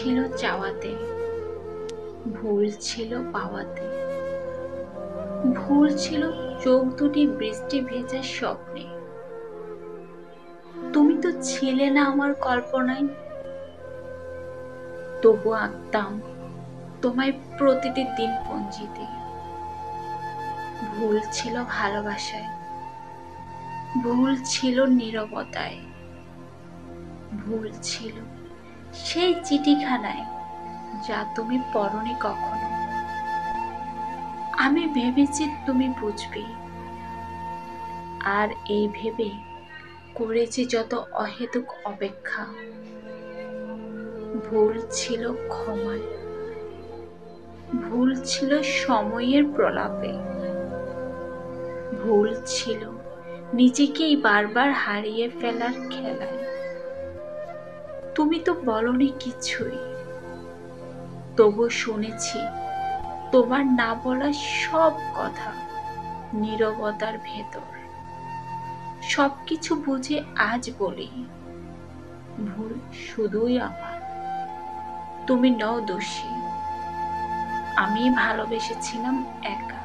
ছিল চাওয়াতে, ভুল ছিল পাওয়াতে, ভুল ছিল চোখ দুটি বৃষ্টি ভেজা স্বপ্নে। তুমি তো ছিলে না আমার কল্পনায়, তবু আঁকতাম তোমায় প্রতিটি দিন পঞ্জিতে। ভুল ছিল ভালোবাসায়, ভুল ছিল নীরবতায়, ভুল ছিল সেই চিঠিখানায় যা তুমি পড়নি কখনো। আমি ভেবেছি তুমি বুঝবে, আর এই ভেবে করেছি যত অহেতুক অপেক্ষা। ভুল ছিল ক্ষমায়, ভুল ছিল সময়ের প্রলাপে, ভুল ছিল নিজেকেই বারবার হারিয়ে ফেলার খেলায়। তুমি তো বলনি কিছুই, তবু শুনেছি তোমার না বলা সব কথা নীরবতার ভেতর। সবকিছু বুঝে আজ বলি, ভুল শুধুই আমার, তুমি নও দোষী। আমি ভালোবেসেছিলাম একা।